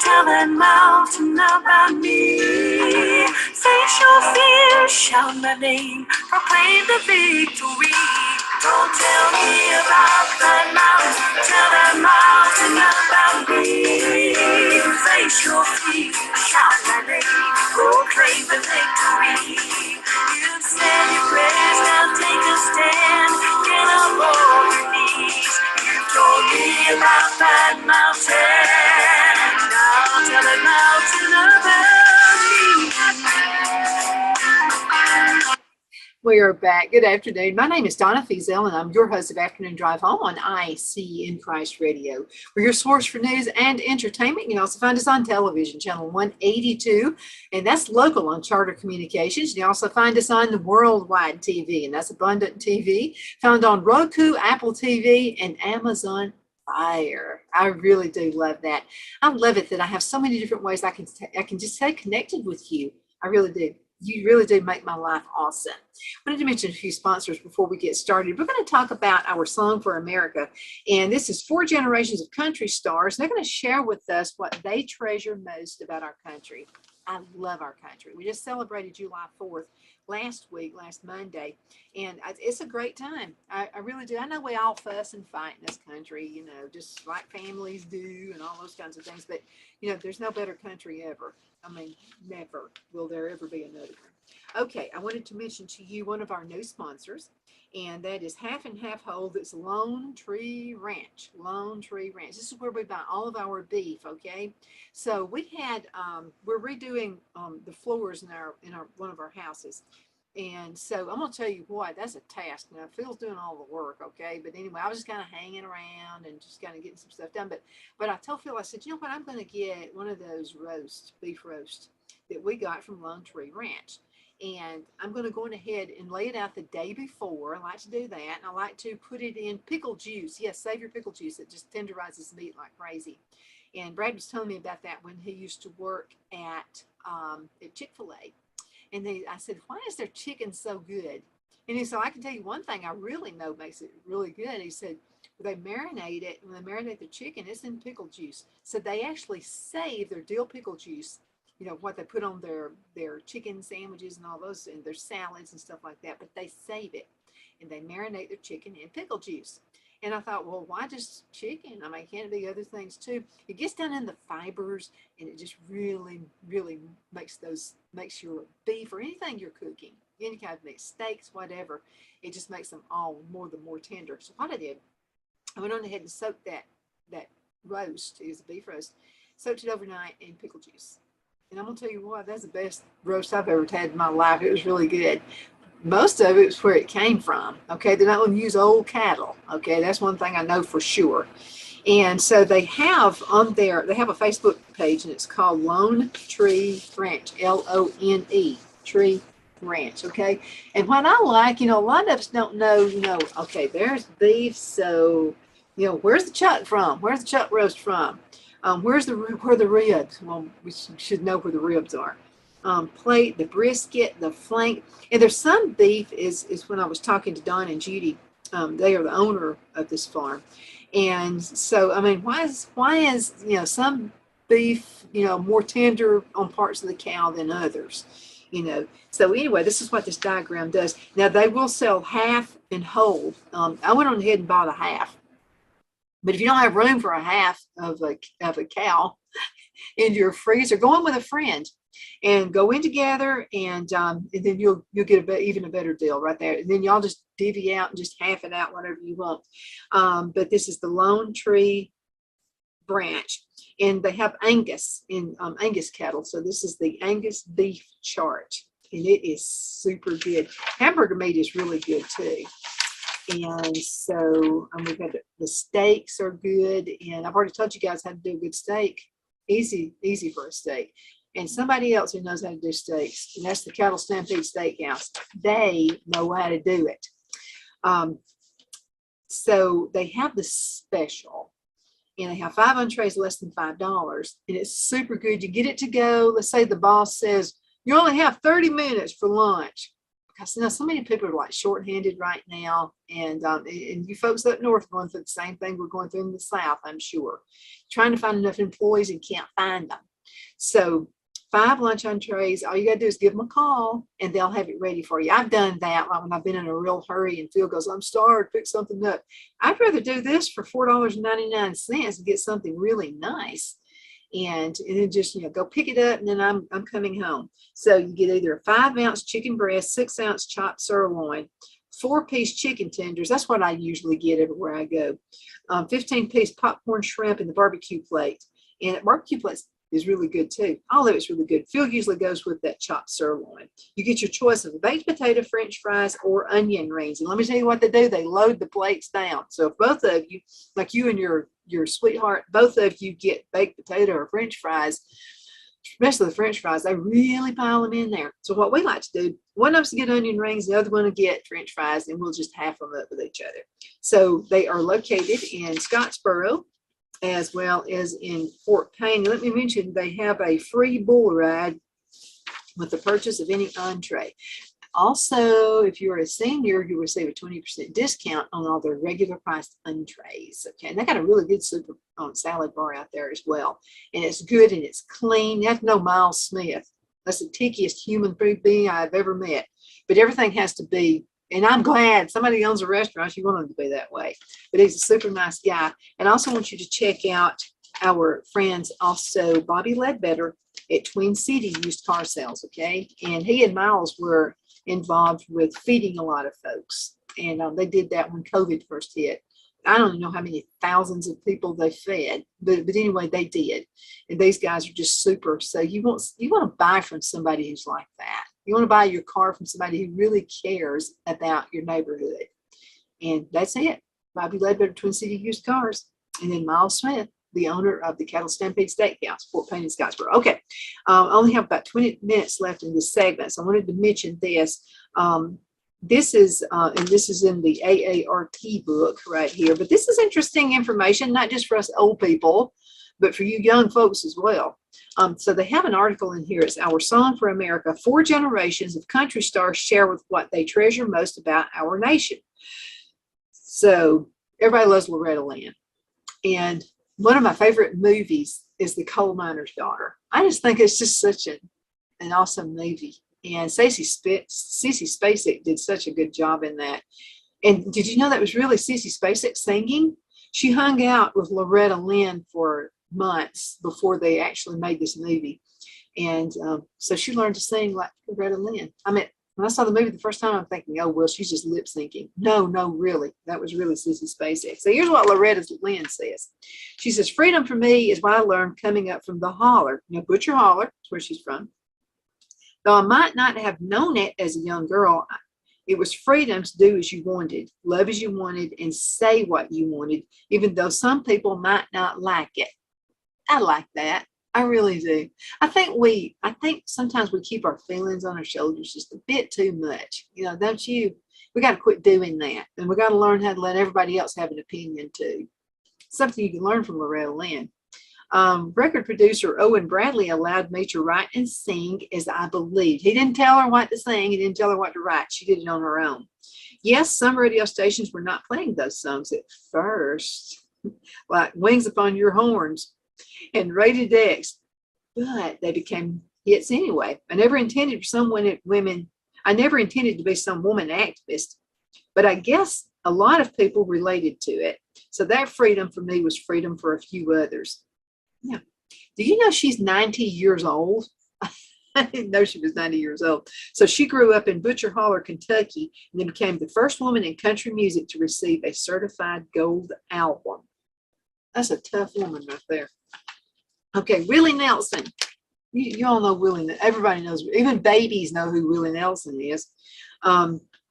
Speaker 1: Tell that mountain about me. Face your fear, shout my name, proclaim the victory. Don't tell me about that mountain, tell that mountain about me. Face your fear, shout my name, proclaim the victory. You said your prayers, now take a stand, get up on your knees. You told me about that mountain. Tell the mountain about me.
Speaker 2: We are back. Good afternoon. My name is Donna Fiesel, and I'm your host of Afternoon Drive Home on IC in Christ Radio. We're your source for news and entertainment. You can also find us on television, channel 182, and that's local on Charter Communications. You can also find us on the Worldwide TV, and that's Abundant TV, found on Roku, Apple TV, and Amazon Fire. I really do love that. I love it that I have so many different ways I can just stay connected with you. I really do. You really do make my life awesome. I wanted to mention a few sponsors before we get started. We're going to talk about our Song for America, and this is 4 generations of country stars. They're going to share with us what they treasure most about our country. I love our country. We just celebrated July 4th last Monday, and it's a great time. I really do. I know we all fuss and fight in this country, you know, just like families do and all those kinds of things, but, you know, there's no better country ever. I mean, never will there ever be another one. Okay, I wanted to mention to you one of our new sponsors, and that is Half and Half Whole. That's Lone Tree Ranch. Lone Tree Ranch. This is where we buy all of our beef. Okay, so we're redoing the floors in our one of our houses, and so I'm gonna tell you what, that's a task. Now Phil's doing all the work. Okay, but anyway, I was just kind of hanging around and just kind of getting some stuff done. But I told Phil, I said, you know what, I'm gonna get one of those beef roast that we got from Lone Tree Ranch. And I'm going to go ahead and lay it out the day before. I like to do that. And I like to put it in pickle juice. Yes, save your pickle juice. It just tenderizes meat like crazy. And Brad was telling me about that when he used to work at Chick-fil-A. And I said, why is their chicken so good? And he said, I can tell you one thing I really know makes it really good. He said, when they marinate the chicken, it's in pickle juice. So they actually save their dill pickle juice, you know, what they put on their chicken sandwiches and all those, and their salads and stuff like that, but they save it and they marinate their chicken in pickle juice. And I thought, well, why just chicken? I mean, can't it be other things too? It gets down in the fibers, and it just really, really makes your beef or anything you're cooking, any kind of meat, steaks, whatever. It just makes them all more tender. So what I did, I went on ahead and soaked that roast. It was a beef roast. Soaked it overnight in pickle juice. And I'm gonna tell you what, that's the best roast I've ever had in my life. It was really good. Most of it was where it came from. Okay, they're not going to use old cattle. Okay, that's one thing I know for sure. And so they have on there, they have a Facebook page, and it's called Lone Tree Ranch, Lone Tree Ranch. Okay, and what I like, a lot of us don't know, okay, there's beef, so where's the chuck from? Where's the chuck roast from? Where the ribs? Well, we should know where the ribs are. Plate, the brisket, the flank, and there's some beef is when I was talking to Don and Judy, they are the owner of this farm, and so I mean, why is some beef more tender on parts of the cow than others, So anyway, this is what this diagram does. Now they will sell half and whole. I went on ahead and bought a half, but if you don't have room for a half of a cow in your freezer, go in with a friend and go in together, and then you'll get even a better deal right there. And then y'all just divvy out and just half it out, whatever you want. But this is the Lone Tree branch, and they have Angus in Angus cattle. So this is the Angus beef chart, and it is super good. Hamburger meat is really good too. And so we've got the steaks are good, and I've already told you guys how to do a good steak. Easy for a steak. And somebody else who knows how to do steaks, and that's the Cattle Stampede Steakhouse. They know how to do it. So they have the special, and they have 5 entrees less than $5, and it's super good. You get it to go. Let's say the boss says you only have 30 minutes for lunch, because so many people are like shorthanded right now, and you folks up north are going through the same thing we're going through in the South, I'm sure, trying to find enough employees and can't find them. So 5 lunch entrees, all you got to do is give them a call and they'll have it ready for you. I've done that like when I've been in a real hurry and Phil goes, I'm starved, pick something up. I'd rather do this for $4.99 and get something really nice, and then just go pick it up, and then I'm coming home. So you get either a 5-ounce chicken breast, 6-ounce chopped sirloin, 4-piece chicken tenders. That's what I usually get everywhere I go. 15-piece popcorn shrimp in the barbecue plate, and barbecue plates is really good too. All of it's really good. Phil usually goes with that chopped sirloin. You get your choice of baked potato, French fries, or onion rings. And let me tell you what they do. They load the plates down. So if both of you, like you and your sweetheart, both of you get baked potato or French fries, especially the French fries, they really pile them in there. So what we like to do, one of us get onion rings, the other one will get French fries, and we'll just half them up with each other. So they are located in Scottsboro, as well as in Fort Payne. Let me mention they have a free bull ride with the purchase of any entree. Also, if you're a senior, you receive a 20% discount on all their regular priced entrees. Okay, and they got a really good super salad bar out there as well. And it's good and it's clean. You have to know Miles Smith. That's the tickiest human being I've ever met. But everything has to be, and I'm glad somebody owns a restaurant, you want them to be that way. But he's a super nice guy. And I also want you to check out our friends, also Bobby Ledbetter at Twin City Used Car Sales, okay? And he and Miles were involved with feeding a lot of folks. And they did that when COVID first hit. I don't know how many thousands of people they fed, but anyway, they did. And these guys are just super. So you want to buy from somebody who's like that. You want to buy your car from somebody who really cares about your neighborhood. And that's it. Bobby Ledbetter, Twin City Used Cars. And then Miles Smith, the owner of the Cattle Stampede Steakhouse, Fort Payne and Scottsboro. Okay, I only have about 20 minutes left in this segment, so I wanted to mention this. This is in the AARP book right here, but this is interesting information, not just for us old people, but for you young folks as well. So they have an article in here. It's Our Song for America. 4 generations of country stars share with what they treasure most about our nation. So everybody loves Loretta Lynn. And one of my favorite movies is The Coal Miner's Daughter. I just think it's just such an awesome movie. And Sissy Spacek did such a good job in that. And did you know that was really Sissy Spacek singing? She hung out with Loretta Lynn for months before they actually made this movie. And so she learned to sing like Loretta Lynn. I mean, when I saw the movie the first time, I'm thinking, oh, well, she's just lip syncing. No, really. That was really Sissy Spacek. So here's what Loretta Lynn says. She says, freedom for me is what I learned coming up from the holler. You know, Butcher Holler, that's where she's from. Though I might not have known it as a young girl, it was freedom to do as you wanted, love as you wanted, and say what you wanted, even though some people might not like it. I like that. I really do. I think sometimes we keep our feelings on our shoulders just a bit too much. You know, don't you? We got to quit doing that. And we got to learn how to let everybody else have an opinion too. Something you can learn from Loretta Lynn. Record producer Owen Bradley allowed me to write and sing as I believed. He didn't tell her what to sing. He didn't tell her what to write. She did it on her own. Yes, some radio stations were not playing those songs at first, like Wings Upon Your Horns and Rated X, but they became hits anyway. I never intended to be some woman activist, but I guess a lot of people related to it. So that freedom for me was freedom for a few others. Yeah. Do you know she's 90 years old? I didn't know she was 90 years old. So she grew up in Butcher Holler, Kentucky, and then became the first woman in country music to receive a certified gold album. That's a tough woman right there. Okay, Willie Nelson. You all know Willie. Everybody knows. Even babies know who Willie Nelson is.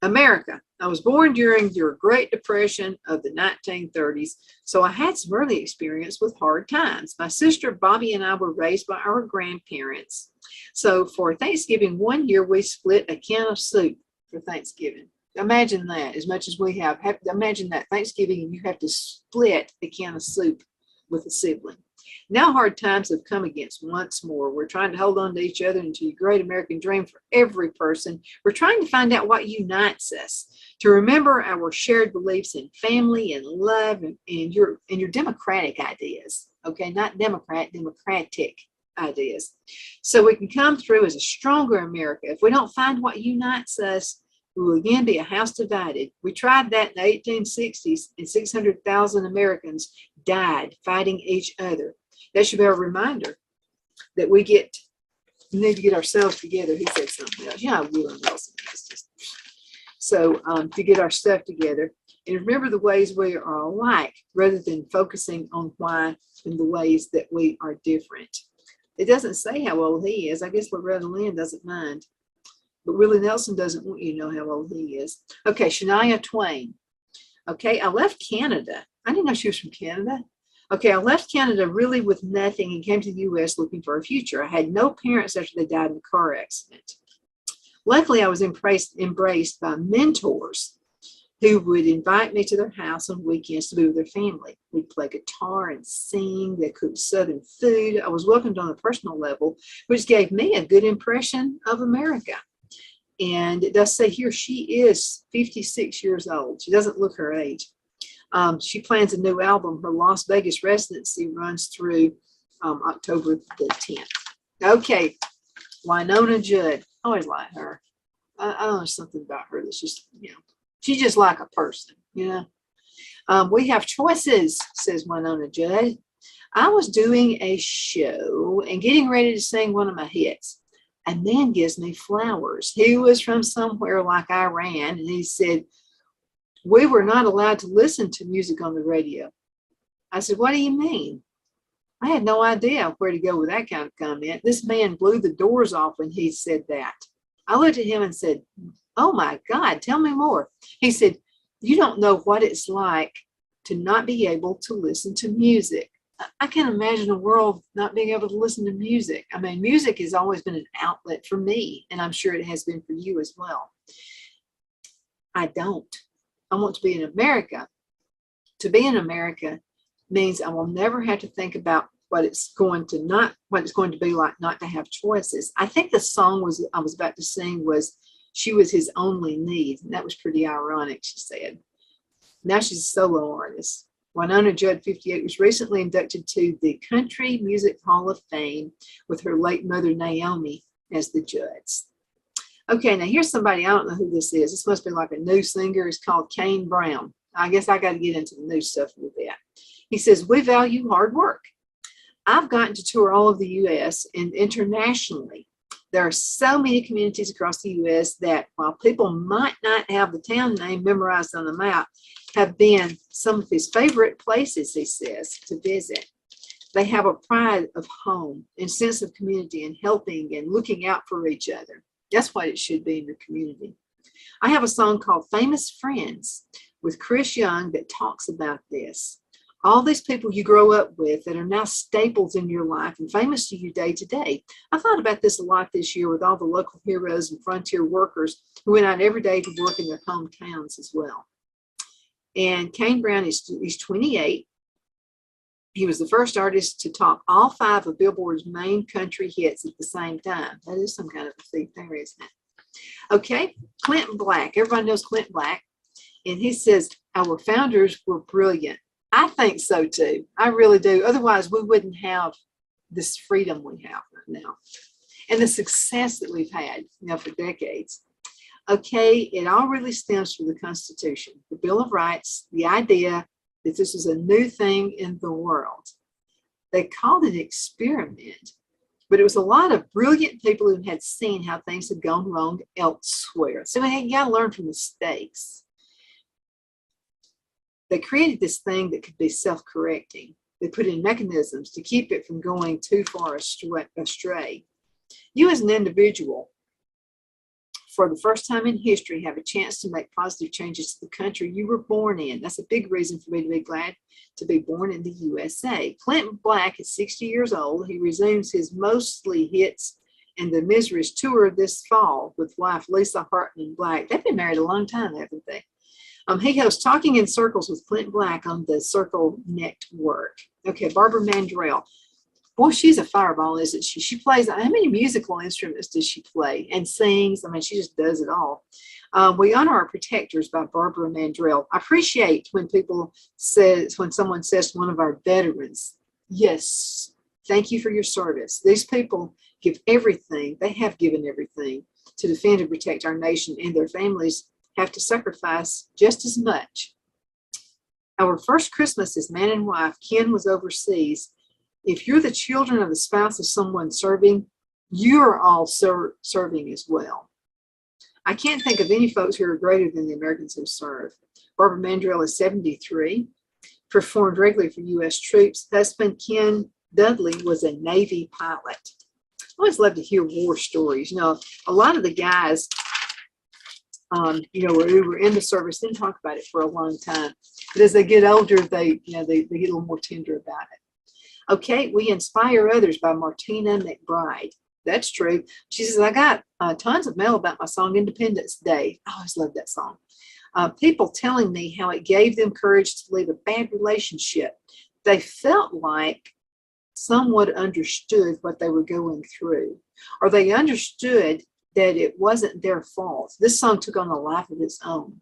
Speaker 2: America. I was born during your Great Depression of the 1930s, so I had some early experience with hard times. My sister Bobby and I were raised by our grandparents. So for Thanksgiving one year, we split a can of soup for Thanksgiving. Imagine that, as much as we have. Imagine that Thanksgiving and you have to split a can of soup with a sibling. Now hard times have come against once more. We're trying to hold on to each other and to your great American dream for every person. We're trying to find out what unites us, to remember our shared beliefs in family and love and your democratic ideas. Okay, not democratic ideas. So we can come through as a stronger America. If we don't find what unites us, we will again be a house divided. We tried that in the 1860s, and 600,000 Americans died fighting each other. That should be a reminder that we need to get ourselves together. He said something else. Yeah, Willie Nelson is just. So to get our stuff together and remember the ways we are alike rather than focusing on why and the ways that we are different. It doesn't say how old he is. I guess Loretta Lynn doesn't mind. But Willie Nelson doesn't want you to know how old he is. Okay, Shania Twain. Okay, I left Canada. I didn't know she was from Canada. Okay, I left Canada really with nothing and came to the U.S. looking for a future. I had no parents after they died in a car accident. Luckily, I was embraced by mentors who would invite me to their house on weekends to be with their family. We'd play guitar and sing. They cooked Southern food. I was welcomed on a personal level, which gave me a good impression of America. And it does say here she is 56 years old. She doesn't look her age. She plans a new album. Her Las Vegas residency runs through October the 10th. Okay, Wynonna Judd. I always like her. I don't know, something about her that's just, she's just like a person, We have choices, says Wynonna Judd. I was doing a show and getting ready to sing one of my hits. A man gives me flowers. He was from somewhere like Iran, and he said, we were not allowed to listen to music on the radio. I said, what do you mean? I had no idea where to go with that kind of comment. This man blew the doors off when he said that. I looked at him and said, oh my God, tell me more. He said, you don't know what it's like to not be able to listen to music. I can't imagine a world not being able to listen to music. I mean, music has always been an outlet for me, and I'm sure it has been for you as well. I don't. I want to be in America. To be in America means I will never have to think about what it's going to be like not to have choices. I think the song I was about to sing was She Was His Only Need, and that was pretty ironic, she said. Now she's a solo artist. Wynonna Judd, 58, was recently inducted to the Country Music Hall of Fame with her late mother, Naomi, as the Judds. Okay, now here's somebody, I don't know who this is. This must be like a new singer. It's called Kane Brown. I guess I got to get into the new stuff with that. He says, we value hard work. I've gotten to tour all of the U.S. and internationally. There are so many communities across the U.S. that while people might not have the town name memorized on the map, have been some of his favorite places, he says, to visit. They have a pride of home and sense of community and helping and looking out for each other. That's what it should be in your community. I have a song called Famous Friends with Chris Young that talks about this. All these people you grow up with that are now staples in your life and famous to you day to day. I thought about this a lot this year with all the local heroes and frontier workers who went out every day to work in their hometowns as well. And Kane Brown he's 28. He was the first artist to top all 5 of Billboard's main country hits at the same time. That is some kind of a feat there, isn't it? Okay, Clinton Black. Everybody knows Clinton Black. And he says, our founders were brilliant. I think so too. I really do. Otherwise, we wouldn't have this freedom we have right now and the success that we've had, for decades. Okay, it all really stems from the Constitution, the Bill of Rights, the idea that this is a new thing in the world. They called it an experiment, but it was a lot of brilliant people who had seen how things had gone wrong elsewhere. So you got to learn from mistakes. They created this thing that could be self-correcting. They put in mechanisms to keep it from going too far astray. You as an individual, for the first time in history, have a chance to make positive changes to the country you were born in. That's a big reason for me to be glad to be born in the USA. Clinton Black is 60 years old. He resumes his mostly hits and the Miseries tour this fall with wife Lisa Hartman Black. They've been married a long time, haven't they? He hosts Talking in Circles with Clinton Black on the Circle Network. Okay, Barbara Mandrell. Boy, she's a fireball, isn't she? She plays, how many musical instruments does she play and sings? I mean, she just does it all. We Honor Our Protectors by Barbara Mandrell. I appreciate when someone says to one of our veterans, yes, thank you for your service. These people give everything, they have given everything to defend and protect our nation, and their families have to sacrifice just as much. Our first Christmas as man and wife, Ken was overseas. If you're the children of the spouse of someone serving, you're all serving as well. I can't think of any folks who are greater than the Americans who serve. Barbara Mandrell is 73, performed regularly for U.S. troops. Husband Ken Dudley was a Navy pilot. I always love to hear war stories. A lot of the guys who were in the service didn't talk about it for a long time. But as they get older, they get a little more tender about it. Okay, We Inspire Others by Martina McBride. That's true. She says, I got tons of mail about my song Independence Day. I always loved that song. People telling me how it gave them courage to leave a bad relationship. They felt like someone understood what they were going through, or they understood that it wasn't their fault. This song took on a life of its own.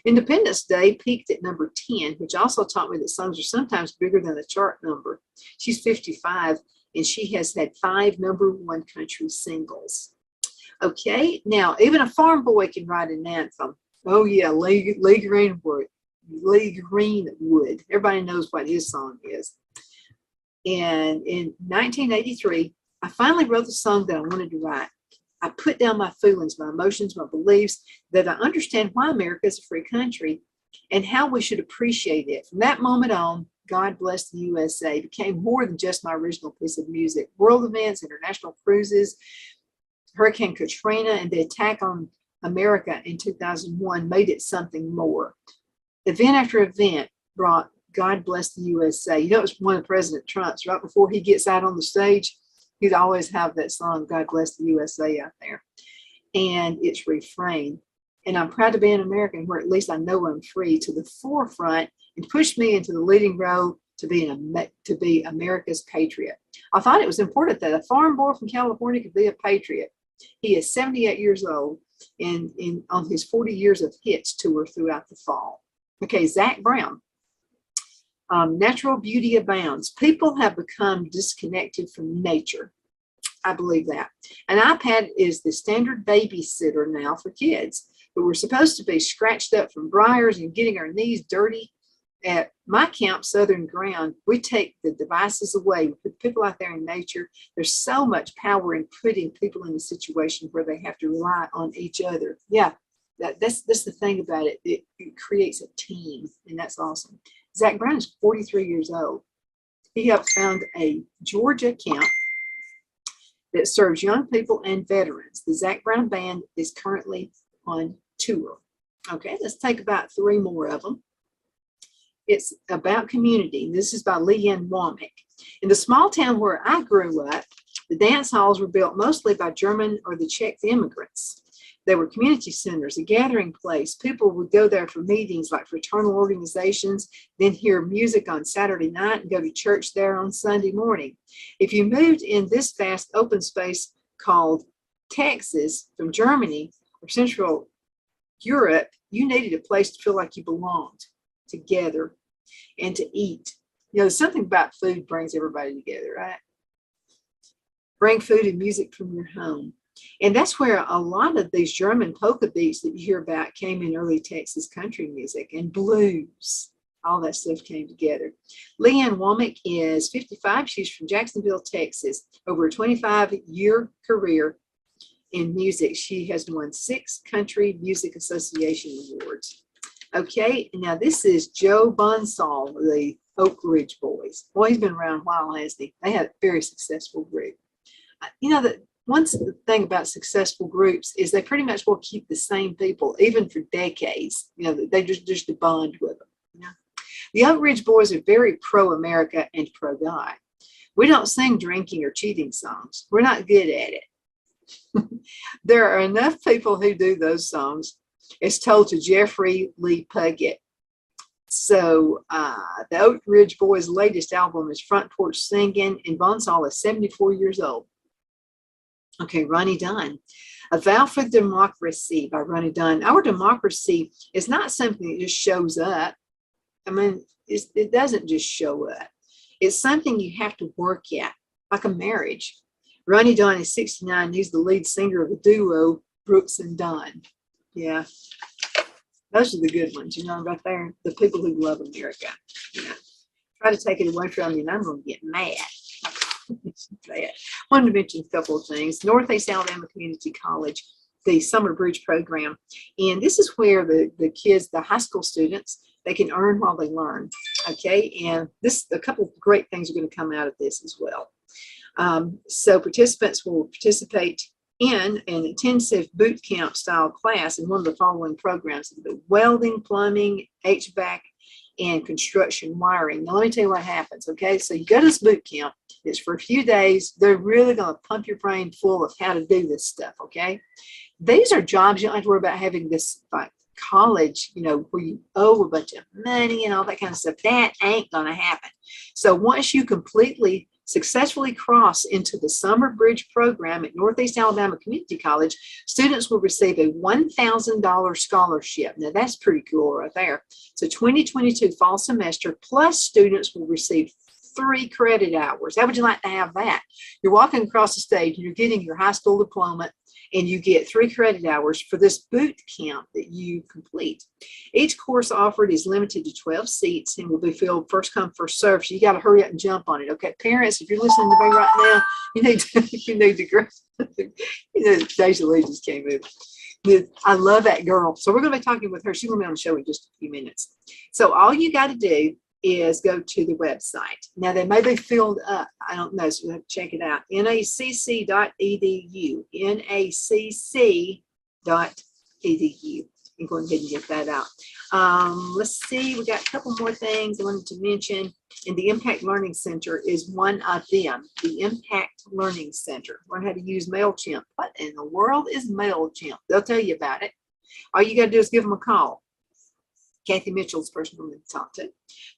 Speaker 2: Independence Day peaked at number 10, which also taught me that songs are sometimes bigger than the chart number. She's 55, and she has had 5 number-1 country singles. Okay, now even a farm boy can write an anthem. Oh yeah, Lee Greenwood. Everybody knows what his song is. And in 1983, I finally wrote the song that I wanted to write. I put down my feelings, my emotions, my beliefs, that I understand why America is a free country and how we should appreciate it. From that moment on, God Bless the USA became more than just my original piece of music. World events, international cruises, Hurricane Katrina, and the attack on America in 2001 made it something more. Event after event brought God Bless the USA. It was one of President Trump's. Right before he gets out on the stage, he'd always have that song, God Bless the USA, out there. And its refrain. And I'm proud to be an American where at least I know I'm free, to the forefront and pushed me into the leading role to be America's patriot. I thought it was important that a farm boy from California could be a patriot. He is 78 years old and on his 40 years of hits tour throughout the fall. Okay, Zach Brown. Natural beauty abounds. People have become disconnected from nature. I believe that. An iPad is the standard babysitter now for kids, but we're supposed to be scratched up from briars and getting our knees dirty. At my camp, Southern Ground, we take the devices away. We put people out there in nature. There's so much power in putting people in a situation where they have to rely on each other. Yeah, that's the thing about it. It creates a team, and that's awesome. Zach Brown is 43 years old. He helped found a Georgia camp that serves young people and veterans. The Zach Brown Band is currently on tour. Okay, let's take about 3 more of them. It's about community. This is by Leanne Womack. In the small town where I grew up, the dance halls were built mostly by German or the Czech immigrants. They were community centers, a gathering place. People would go there for meetings like fraternal organizations, then hear music on Saturday night and go to church there on Sunday morning. If you moved in this vast open space called Texas from Germany or Central Europe, you needed a place to feel like you belonged together and to eat. You know, something about food brings everybody together, right? Bring food and music from your home. And that's where a lot of these German polka beats that you hear about came in early Texas country music and blues. All that stuff came together. Leanne Womack is 55. She's from Jacksonville, Texas. Over a 25-year career in music, she has won 6 Country Music Association awards. Okay, now this is Joe Bonsall, the Oak Ridge Boys. Boy, he's been around a while, hasn't he? They had a very successful group. You know, that one thing about successful groups is they pretty much will keep the same people, even for decades. You know, they just bond with them. You know? The Oak Ridge Boys are very pro-America and pro-God. We don't sing drinking or cheating songs. We're not good at it. There are enough people who do those songs, as told to Jeffrey Lee Puckett. So the Oak Ridge Boys' latest album is Front Porch Singing, and Bonsall is 74 years old. Okay, Ronnie Dunn. A Vow for Democracy by Ronnie Dunn. Our democracy is not something that just shows up. I mean, it doesn't just show up. It's something you have to work at, like a marriage. Ronnie Dunn is 69. He's the lead singer of the duo Brooks and Dunn. Yeah, those are the good ones, you know, right there. The people who love America. You know, try to take it away from me, and I'm going to get mad. Wanted to mention a couple of things. Northeast Alabama Community College, the Summer Bridge program, and this is where the kids, the high school students, they can earn while they learn. Okay, and a couple of great things are going to come out of this as well. So participants will participate in an intensive boot camp style class in one of the following programs: the welding, plumbing, HVAC, and construction wiring. Now, let me tell you what happens. Okay, so you go to this boot camp. It's for a few days. They're really going to pump your brain full of how to do this stuff. Okay, these are jobs you don't have to worry about having this like college, you know, where you owe a bunch of money and all that kind of stuff. That ain't going to happen. So once you completely successfully cross into the Summer Bridge program at Northeast Alabama Community College, students will receive a $1,000 scholarship. Now, that's pretty cool right there. So 2022 fall semester, plus students will receive 3 credit hours. How would you like to have that? You're walking across the stage and you're getting your high school diploma, and you get 3 credit hours for this boot camp that you complete. Each course offered is limited to 12 seats and will be filled first come, first serve. So you got to hurry up and jump on it. Okay, parents, if you're listening to me right now, you need to grab. You know, Deja Lee just came in. I love that girl. So we're going to be talking with her. She's going to be on the show in just a few minutes. So all you got to do is go to the website. Now, they may be filled up. I don't know, so we'll have to check it out. nacc.edu. nacc.edu. And go ahead and get that out. Let's see. We got a couple more things I wanted to mention. And the Impact Learning Center is one of them. The Impact Learning Center. Learn how to use MailChimp. What in the world is MailChimp? They'll tell you about it. All you got to do is give them a call. Kathy Mitchell's person woman to talk to.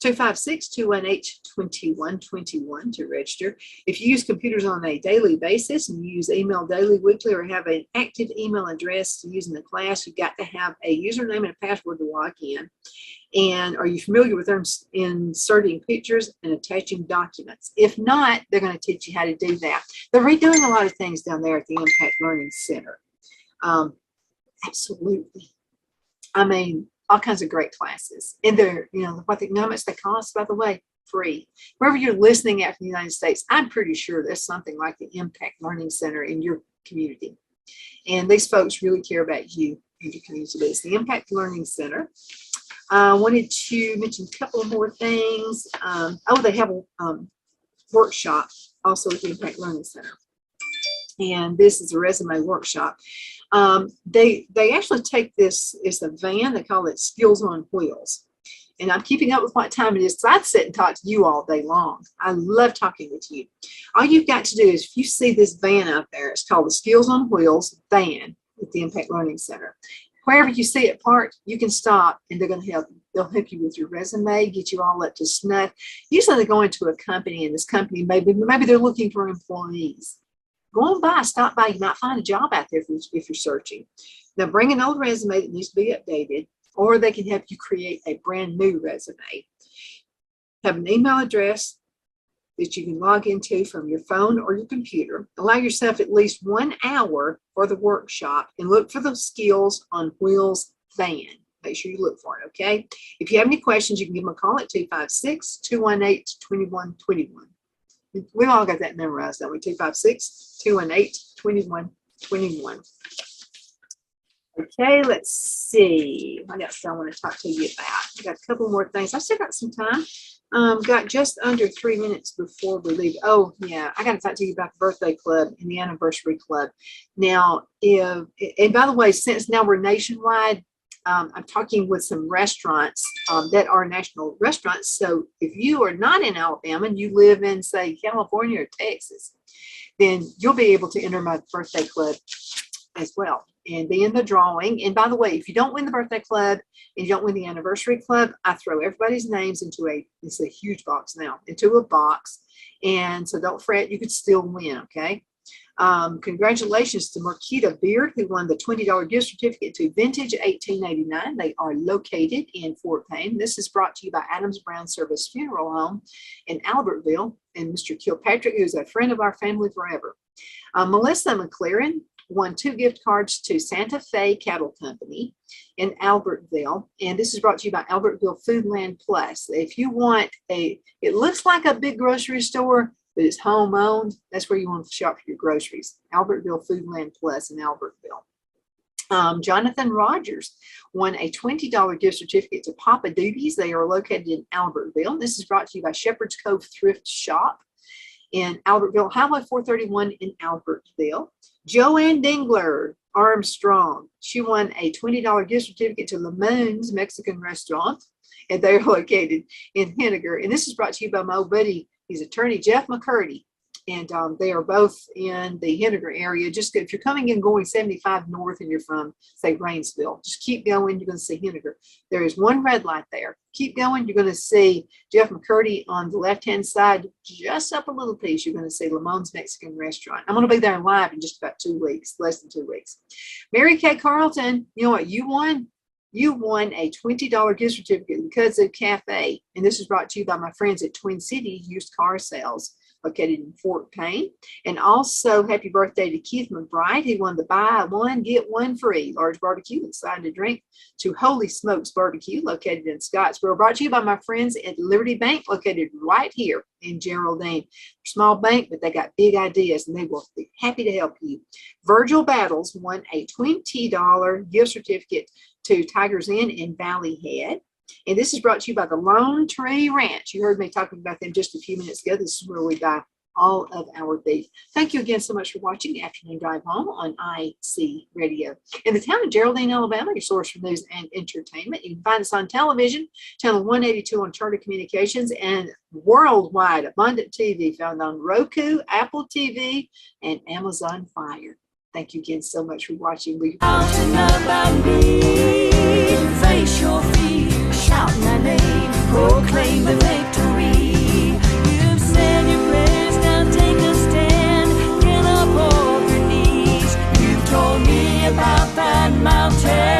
Speaker 2: 256-218-2121 to register. If you use computers on a daily basis and you use email daily, weekly, or have an active email address to use in the class, you've got to have a username and a password to log in. And are you familiar with inserting pictures and attaching documents? If not, they're going to teach you how to do that. They're redoing a lot of things down there at the Impact Learning Center. Absolutely. I mean, all kinds of great classes. And they're, you know how much they cost, by the way? Free. Wherever you're listening at from the United States, I'm pretty sure there's something like the Impact Learning Center in your community. And these folks really care about you and your community. It's the Impact Learning Center. I wanted to mention a couple more things. They have a workshop also at the Impact Learning Center. And this is a resume workshop. They actually take this, it's a van, they call it Skills on Wheels. And I'm keeping up with what time it is because I'd sit and talk to you all day long. I love talking with you. All you've got to do is, if you see this van out there, it's called the Skills on Wheels van at the Impact Learning Center. Wherever you see it parked, you can stop and they're going to help you. They'll help you with your resume, get you all up to snuff. Usually they go into a company, and this company, maybe they're looking for employees. Go on by, stop by. You might find a job out there if you're searching. Now, bring an old resume that needs to be updated, or they can help you create a brand new resume. Have an email address that you can log into from your phone or your computer. Allow yourself at least 1 hour for the workshop and look for the Skills on Wheels van. Make sure you look for it, okay? If you have any questions, you can give them a call at 256-218-2121. We've all got that memorized, don't we? 256-218-2121. Okay, let's see. What else do I want to talk to you about? I got a couple more things. I still got some time. Got just under 3 minutes before we leave. Oh, yeah, I got to talk to you about the birthday club and the anniversary club. Now, and by the way, since now we're nationwide, I'm talking with some restaurants that are national restaurants. So if you are not in Alabama and you live in, say, California or Texas, then you'll be able to enter my birthday club as well and be in the drawing. And by the way, if you don't win the birthday club and you don't win the anniversary club, I throw everybody's names into it's a huge box now, into a box. And so don't fret, you could still win, okay? Congratulations to Marquita Beard, who won the $20 gift certificate to Vintage 1889. They are located in Fort Payne. This is brought to you by Adams Brown Service Funeral Home in Albertville, and Mr. Kilpatrick, who's a friend of our family forever. Melissa McLaren won 2 gift cards to Santa Fe Cattle Company in Albertville, and this is brought to you by Albertville Foodland Plus. If you want it looks like a big grocery store, but it's home owned. That's where you want to shop for your groceries. Albertville Foodland Plus in Albertville. Jonathan Rogers won a $20 gift certificate to Papa Doodie's. They are located in Albertville. This is brought to you by Shepherd's Cove Thrift Shop in Albertville, Highway 431 in Albertville. Joanne Dingler Armstrong, she won a $20 gift certificate to Lamoon's Mexican Restaurant, and they're located in Henniger. And this is brought to you by my old buddy, he's attorney Jeff McCurdy, and they are both in the Henniger area. Just if you're coming in going 75 north and you're from, say, Rainsville, just keep going. You're going to see Henniger. There is one red light there. Keep going. You're going to see Jeff McCurdy on the left-hand side. Just up a little piece, you're going to see Lamone's Mexican Restaurant. I'm going to be there live in just about 2 weeks, less than 2 weeks. Mary Kay Carlton, you know what you won? You won a $20 gift certificate to Kudzu Cafe, and this is brought to you by my friends at Twin City Used Car Sales, located in Fort Payne. And also, happy birthday to Keith McBride, who won the buy one, get one free large barbecue and side to drink to Holy Smokes Barbecue, located in Scottsboro. Brought to you by my friends at Liberty Bank, located right here in Geraldine. Small bank, but they got big ideas, and they will be happy to help you. Virgil Battles won a $20 gift certificate to Tigers Inn in Valley Head. And this is brought to you by the Lone Tree Ranch. You heard me talking about them just a few minutes ago. This is where we buy all of our beef. Thank you again so much for watching Afternoon Drive Home on IC Radio. In the town of Geraldine, Alabama, your source for news and entertainment. You can find us on television, channel 182 on Charter Communications, and worldwide, Abundant TV, found on Roku, Apple TV, and Amazon Fire. Thank you again so much for watching.
Speaker 1: Out and about me, face your fears. mountain.